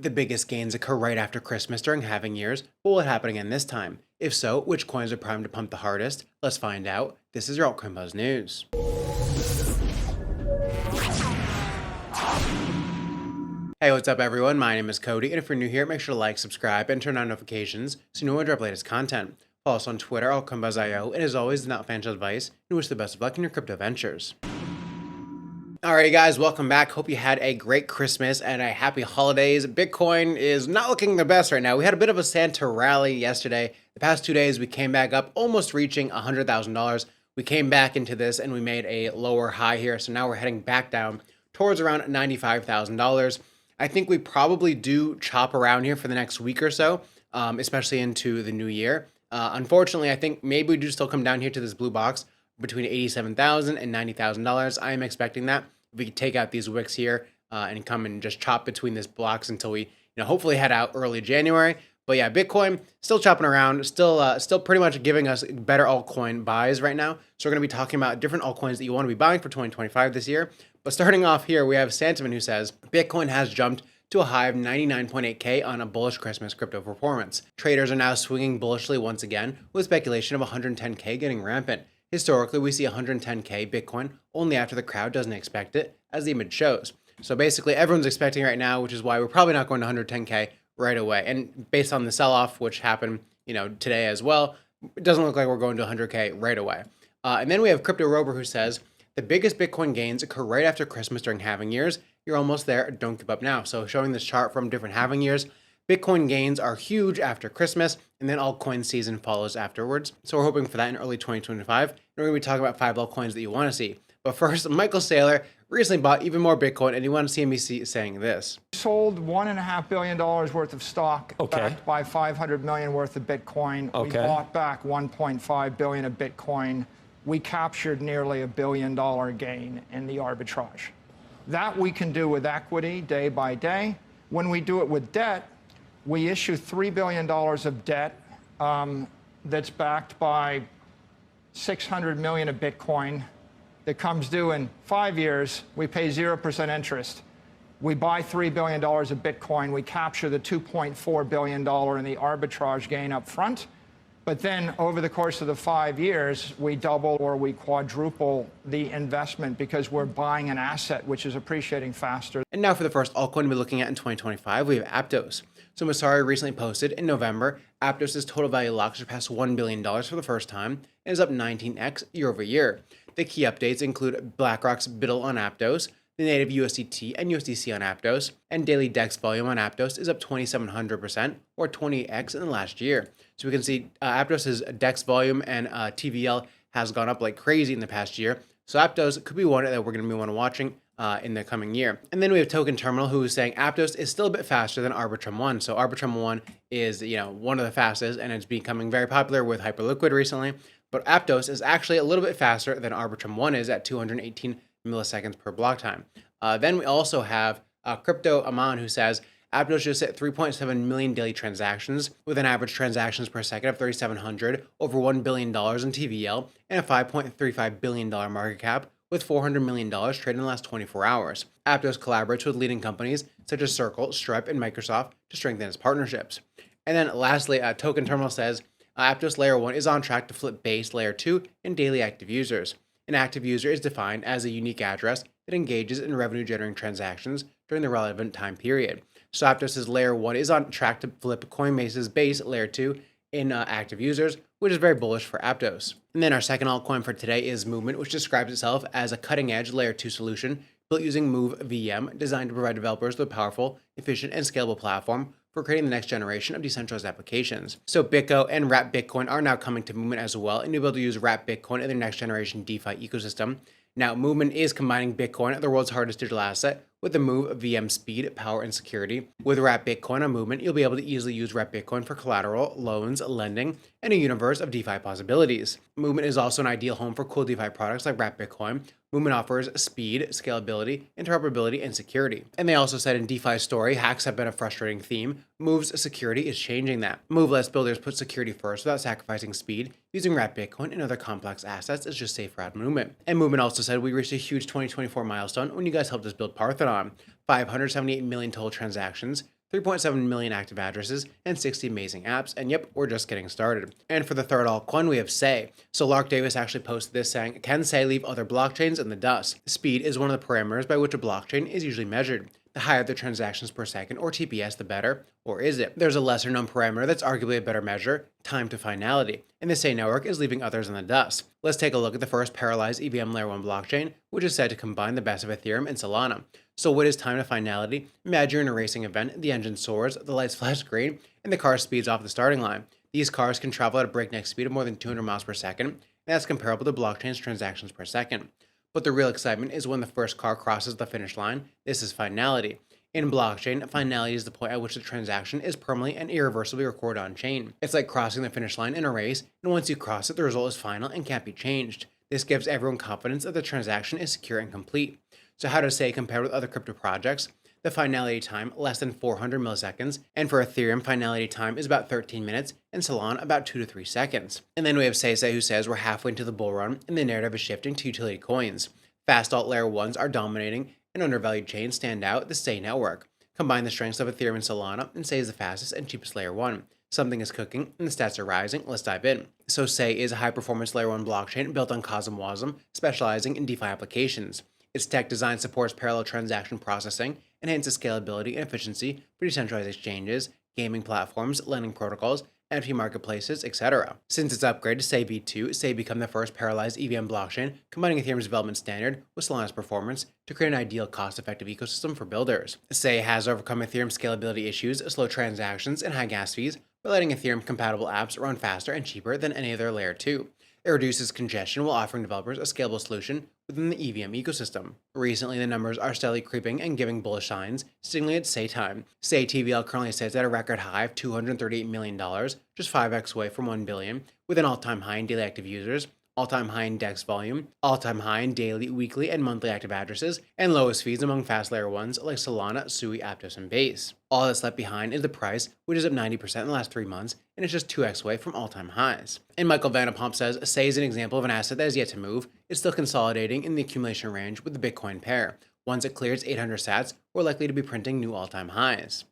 The biggest gains occur right after Christmas during halving years, but will it happen again this time? If so, which coins are primed to pump the hardest? Let's find out. This is your Altcoin Buzz News. Hey, what's up everyone? My name is Cody, and if you're new here, make sure to like, subscribe, and turn on notifications so you know when I drop latest content. Follow us on Twitter, altcoinbuzz.io, and as always, not financial advice, and wish the best of luck in your crypto ventures. Alrighty guys, welcome back. Hope you had a great Christmas and a happy holidays. Bitcoin is not looking the best right now. We had a bit of a Santa rally yesterday. The past 2 days we came back up, almost reaching $100,000. We came back into this and we made a lower high here. So now we're heading back down towards around $95,000. I think we probably do chop around here for the next week or so, especially into the new year. Unfortunately, I think maybe we do still come down here to this blue box between $87,000 and $90,000. I am expecting that. If we could take out these wicks here and come and just chop between these blocks until we, hopefully head out early January. But yeah, Bitcoin still chopping around, still pretty much giving us better altcoin buys right now. So we're going to be talking about different altcoins that you want to be buying for 2025 this year. But starting off here, we have Santaman who says Bitcoin has jumped to a high of 99.8K on a bullish Christmas crypto performance. Traders are now swinging bullishly once again, with speculation of 110K getting rampant. Historically, we see 110K Bitcoin only after the crowd doesn't expect it, as the image shows. So basically, everyone's expecting right now, which is why we're probably not going to 110K right away. And based on the sell-off, which happened, today as well, it doesn't look like we're going to 100K right away. And then we have Crypto Rover who says the biggest Bitcoin gains occur right after Christmas during halving years. You're almost there. Don't give up now. So showing this chart from different halving years. Bitcoin gains are huge after Christmas, and then altcoin season follows afterwards. So we're hoping for that in early 2025. And we're going to be talking about 5 altcoins that you want to see. But first, Michael Saylor recently bought even more Bitcoin, and he wanted CNBC saying this. Sold $1.5 billion worth of stock, backed by $500 million worth of Bitcoin. We bought back $1.5 billion of Bitcoin. We captured nearly $1 billion gain in the arbitrage. That we can do with equity day by day. When we do it with debt, we issue $3 billion of debt that's backed by $600 million of Bitcoin that comes due in 5 years. We pay 0% interest. We buy $3 billion of Bitcoin. We capture the $2.4 billion in the arbitrage gain up front. But then over the course of the 5 years, we double or we quadruple the investment because we're buying an asset which is appreciating faster. And now for the first altcoin we're looking at in 2025, we have Aptos. So Masari recently posted in November, Aptos' total value lock surpassed $1 billion for the first time and is up 19x year over year. The key updates include BlackRock's BUIDL on Aptos, the native USDT and USDC on Aptos, and daily DEX volume on Aptos is up 2,700% or 20x in the last year. So we can see Aptos' DEX volume and TVL has gone up like crazy in the past year. So Aptos could be one that we're going to be watching in the coming year. And then we have Token Terminal who is saying Aptos is still a bit faster than Arbitrum 1. So Arbitrum 1 is, one of the fastest and it's becoming very popular with Hyperliquid recently. But Aptos is actually a little bit faster than Arbitrum 1 is at 218 milliseconds per block time. Then we also have Crypto Aman who says Aptos just hit 3.7 million daily transactions with an average transactions per second of 3,700, over $1 billion in TVL, and a $5.35 billion market cap with $400 million traded in the last 24 hours. Aptos collaborates with leading companies such as Circle, Stripe, and Microsoft to strengthen its partnerships. And then lastly, Token Terminal says Aptos Layer 1 is on track to flip base Layer 2 in daily active users. An active user is defined as a unique address that engages in revenue-generating transactions during the relevant time period. So Aptos' Layer 1 is on track to flip Coinbase's base Layer 2 in active users, which is very bullish for Aptos. And then our second altcoin for today is Movement, which describes itself as a cutting-edge Layer 2 solution built using Move VM, designed to provide developers with a powerful, efficient, and scalable platform for creating the next generation of decentralized applications. So BitGo and Wrap Bitcoin are now coming to Movement as well, and you'll be able to use Wrap Bitcoin in their next generation DeFi ecosystem. Now, Movement is combining Bitcoin, the world's hardest digital asset, with the Move VM speed, power, and security. With Wrap Bitcoin on Movement, you'll be able to easily use Wrap Bitcoin for collateral, loans, lending, and a universe of DeFi possibilities. Movement is also an ideal home for cool DeFi products like Wrap Bitcoin. Movement offers speed, scalability, interoperability, and security. And they also said in DeFi's story, hacks have been a frustrating theme. Move's security is changing that. Move lets builders put security first without sacrificing speed. Using Wrap Bitcoin and other complex assets is just safer at Movement. And Movement also said we reached a huge 2024 milestone when you guys helped us build Parthenon. 578 million total transactions, 3.7 million active addresses, and 60 amazing apps, and yep, we're just getting started. And for the third altcoin, we have Say. So Lark Davis actually posted this saying, can Say leave other blockchains in the dust? Speed is one of the parameters by which a blockchain is usually measured. The higher the transactions per second, or TPS, the better. Or is it? There's a lesser known parameter that's arguably a better measure, time to finality, and the Say network is leaving others in the dust. Let's take a look at the first parallelized EVM Layer 1 blockchain, which is said to combine the best of Ethereum and Solana. So what is time to finality? Imagine you're in a racing event, the engine soars, the lights flash green, and the car speeds off the starting line. These cars can travel at a breakneck speed of more than 200 miles per second, and that's comparable to blockchain's transactions per second. But the real excitement is when the first car crosses the finish line. This is finality. In blockchain, finality is the point at which the transaction is permanently and irreversibly recorded on chain. It's like crossing the finish line in a race, and once you cross it, the result is final and can't be changed. This gives everyone confidence that the transaction is secure and complete. So how does Say compare with other crypto projects? The finality time, less than 400 milliseconds, and for Ethereum, finality time is about 13 minutes, and Solana about 2 to 3 seconds. And then we have Say who says we're halfway into the bull run, and the narrative is shifting to utility coins. Fast alt layer 1s are dominating, and undervalued chains stand out, the Say network. Combine the strengths of Ethereum and Solana, and Say is the fastest and cheapest layer 1. Something is cooking, and the stats are rising. Let's dive in. So Say is a high-performance layer 1 blockchain built on Cosm Wasm, specializing in DeFi applications. Its tech design supports parallel transaction processing, enhances scalability and efficiency for decentralized exchanges, gaming platforms, lending protocols, NFT marketplaces, etc. Since its upgrade to Say v2, Say became the first parallelized EVM blockchain, combining Ethereum's development standard with Solana's performance to create an ideal cost-effective ecosystem for builders. Say has overcome Ethereum scalability issues, slow transactions, and high gas fees by letting Ethereum-compatible apps run faster and cheaper than any other layer 2. It reduces congestion while offering developers a scalable solution within the EVM ecosystem. Recently, the numbers are steadily creeping and giving bullish signs, signaling it's Say time. Say TVL currently sits at a record high of $238 million, just 5x away from $1 billion, with an all-time high in daily active users, all-time high in DEX volume, all-time high in daily, weekly, and monthly active addresses, and lowest fees among fast layer 1s like Solana, Sui, Aptos, and Base. All that's left behind is the price, which is up 90% in the last 3 months, and it's just 2x away from all-time highs. And Michael Vanderpump says, Say is an example of an asset that is yet to move. It's still consolidating in the accumulation range with the Bitcoin pair. Once it clears 800 sats, we're likely to be printing new all-time highs.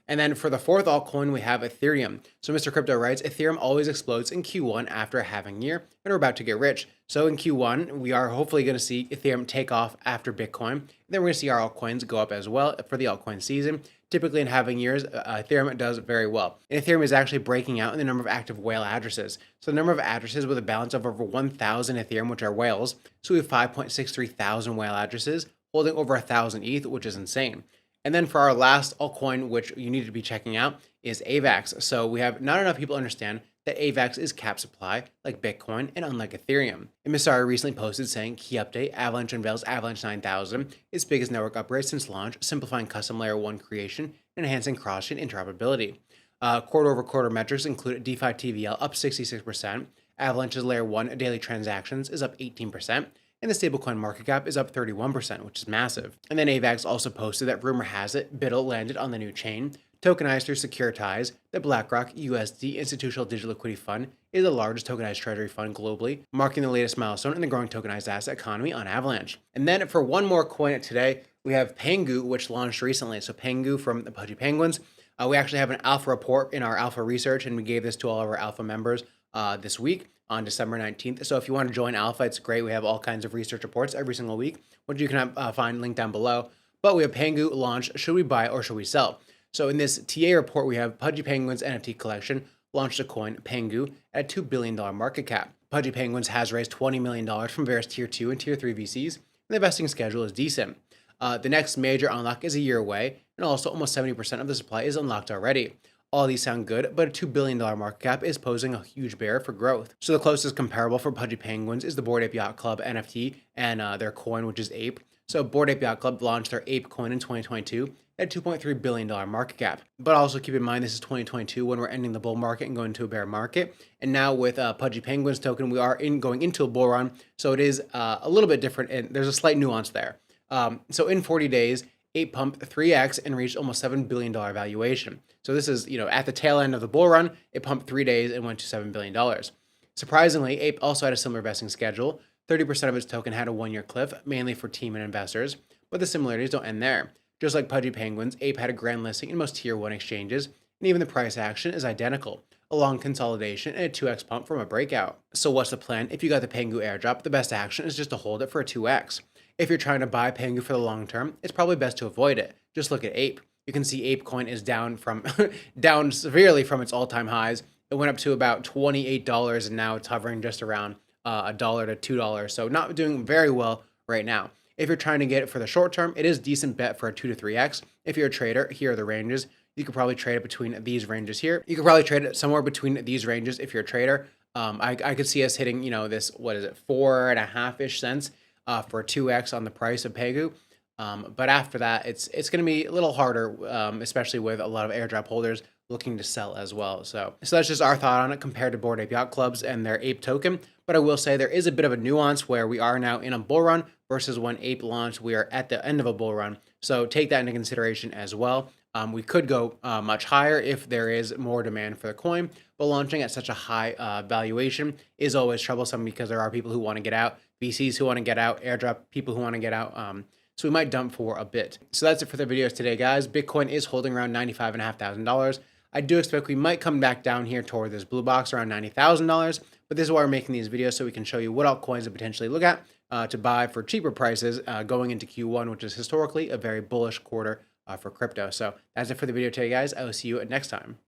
And then for the fourth altcoin, we have Ethereum. So Mr. Crypto writes, Ethereum always explodes in Q1 after a halving year, and we're about to get rich. So in Q1, we are hopefully going to see Ethereum take off after Bitcoin. And then we're going to see our altcoins go up as well for the altcoin season. Typically in halving years, Ethereum does very well. And Ethereum is actually breaking out in the number of active whale addresses. So the number of addresses with a balance of over 1,000 Ethereum, which are whales. So we have 5.63 thousand whale addresses holding over 1,000 ETH, which is insane. And then for our last altcoin, which you need to be checking out, is AVAX. So we have not enough people understand that AVAX is cap supply like Bitcoin and unlike Ethereum. And Masari recently posted saying, key update, Avalanche unveils Avalanche 9000, its biggest network upgrade since launch, simplifying custom layer 1 creation and enhancing cross-chain interoperability. Quarter-over-quarter metrics include DeFi TVL up 66%, Avalanche's layer 1 daily transactions is up 18%, and the stablecoin market cap is up 31%, which is massive. And then AVAX also posted that rumor has it BUIDL landed on the new chain, tokenized through Securitize. The BlackRock USD Institutional Digital Liquidity Fund is the largest tokenized treasury fund globally, marking the latest milestone in the growing tokenized asset economy on Avalanche. And then for one more coin today, we have Pengu, which launched recently. So Pengu from the Pudgy Penguins. We actually have an alpha report in our alpha research, and we gave this to all of our alpha members this week on December 19th. So if you want to join alpha, it's great. We have all kinds of research reports every single week, which you can find linked down below. But we have Pengu launch. Should we buy or should we sell? So in this TA report, we have Pudgy Penguins NFT collection launched a coin, Pengu, at a $2 billion market cap. Pudgy Penguins has raised $20 million from various tier 2 and tier 3 VCs, and the vesting schedule is decent. The next major unlock is a year away, and also almost 70% of the supply is unlocked already. All these sound good, but a $2 billion market cap is posing a huge barrier for growth. So the closest comparable for Pudgy Penguins is the Bored Ape Yacht Club NFT and their coin, which is Ape. So Bored Ape Yacht Club launched their Ape coin in 2022 at a $2.3 billion market cap. But also keep in mind, this is 2022 when we're ending the bull market and going into a bear market. And now with Pudgy Penguins token, we are going into a bull run. So it is a little bit different, and there's a slight nuance there. So in 40 days, Ape pumped 3x and reached almost $7 billion valuation. So this is, at the tail end of the bull run, it pumped 3 days and went to $7 billion. Surprisingly, Ape also had a similar vesting schedule. 30% of its token had a 1-year cliff, mainly for team and investors, but the similarities don't end there. Just like Pudgy Penguins, Ape had a grand listing in most tier 1 exchanges, and even the price action is identical, a long consolidation and a 2x pump from a breakout. So what's the plan? If you got the Pengu airdrop, the best action is just to hold it for a 2x. If you're trying to buy Pengu for the long term, it's probably best to avoid it. Just look at Ape. You can see ApeCoin is down down severely from its all-time highs. It went up to about $28, and now it's hovering just around $1 to $2. So not doing very well right now. If you're trying to get it for the short term, it is a decent bet for a 2 to 3x. If you're a trader, here are the ranges. You could probably trade it between these ranges here. You could probably trade it somewhere between these ranges if you're a trader. I could see us hitting, this, 4.5-ish cents for a 2x on the price of Pengu. But after that, it's going to be a little harder, especially with a lot of airdrop holders looking to sell as well. So that's just our thought on it compared to Bored Ape Yacht Clubs and their Ape token. But I will say there is a bit of a nuance where we are now in a bull run versus when Ape launched, we are at the end of a bull run. So take that into consideration as well. We could go much higher if there is more demand for the coin, but launching at such a high valuation is always troublesome because there are people who want to get out, VCs who want to get out, airdrop people who want to get out. So we might dump for a bit. So that's it for the videos today, guys. Bitcoin is holding around $95,500. I do expect we might come back down here toward this blue box around $90,000, but this is why we're making these videos, so we can show you what altcoins to potentially look at to buy for cheaper prices going into Q1, which is historically a very bullish quarter for crypto. So that's it for the video today, guys. I will see you next time.